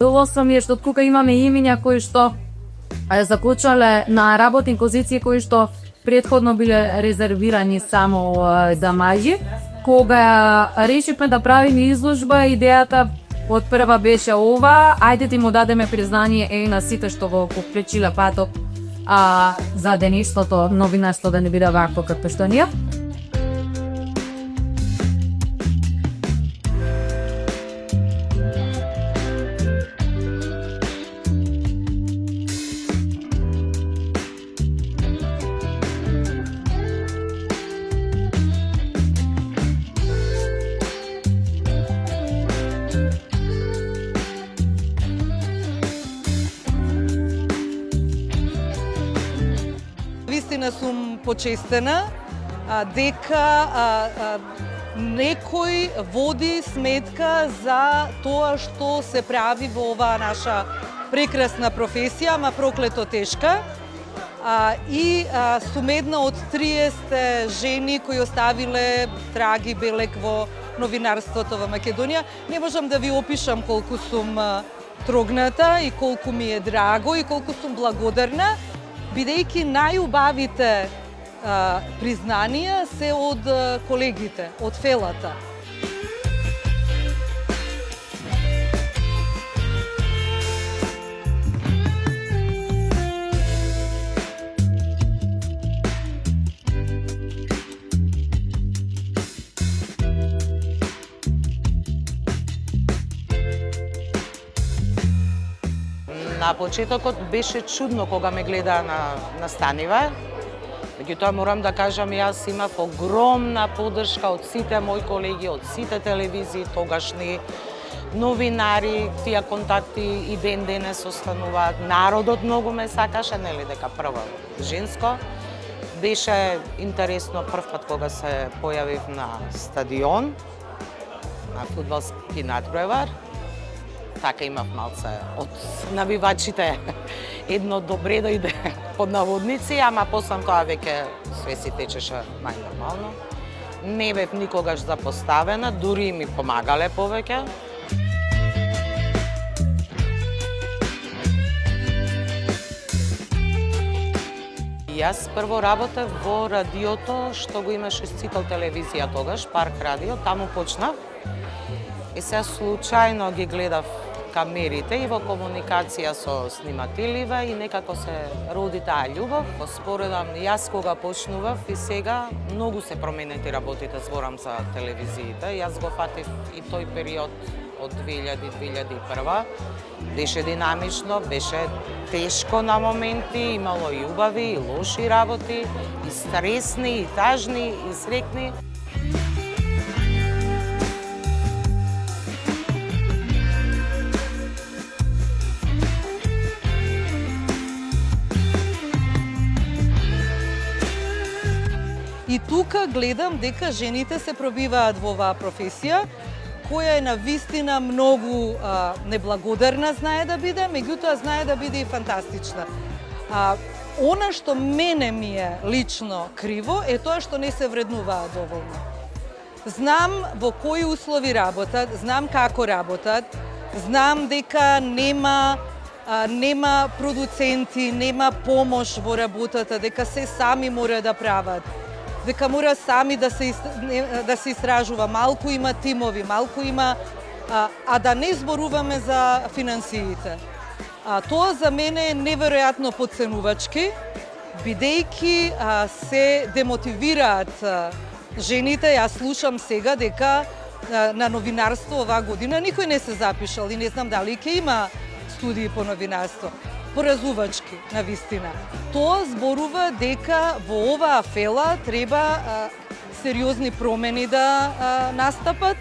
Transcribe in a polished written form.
Доволство ми е што тука имаме имиња кои што заклучале на работни позиции кои што претходно биле резервирани само за мажи. Кога решивме да правиме изложба, идејата од прва беше ова, ајде да му дадеме признание на сите што го попречиле патот за денешното новинарство да не биде вакво како што ние. Вистина сум почестена дека некој води сметка за тоа што се прави во оваа наша прекрасна професија, ама проклето тешка. И сум една од 30 жени кои оставиле траги белег во новинарството во Македонија. Не можам да ви опишам колку сум трогната и колку ми е драго и колку сум благодарна, бидејќи најубавите признанија се од колегите, од фелата. На почетокот беше чудно кога ме гледаа на станива. Меѓутоа морам да кажам, јас имав огромна поддршка од сите мои колеги, од сите телевизии, тогашни новинари, тие контакти и ден денес остануваат. Народот многу ме сакаше, нели дека прво женско. Беше интересно прв пат кога се појавив на стадион, на фудбалски надпревар. Така имав малце од навивачите едно добре дојде под наводници, ама после тоа веќе све си течеше најнормално. Не бев никогаш запоставена, дури ми помагале повеќе. Јас прво работев во радиото што го имаше Цител телевизија тогаш, Парк радио, таму почнав. И сега случајно ги гледав камерите и во комуникација со снимателиве и некако се роди таа љубов. Споредам, јас кога почнував и сега многу се променети работите, зборам за телевизиите. Јас го фатив и тој период од 2000-2001. Беше динамично, беше тешко на моменти, имало и убави, и лоши работи, и стресни, и тажни, и срекни. И тука гледам дека жените се пробиваат во оваа професија, која е навистина многу неблагодарна знае да биде, меѓутоа знае да биде и фантастична. Она што мене ми е лично криво е тоа што не се вреднуваат доволно. Знам во кои услови работат, знам како работат, знам дека нема продуценти, нема помош во работата, дека се сами мора да прават, дека мора сами да се истражува. Малку има тимови, малку има, да не зборуваме за финансиите. Тоа за мене е неверојатно потценувачки, бидејќи се демотивираат жените. Јас слушам сега дека на новинарство оваа година никој не се запишал и не знам дали ќе има студии по новинарство. Поразувачки, навистина. Тоа зборува дека во оваа фела треба сериозни промени да настапат.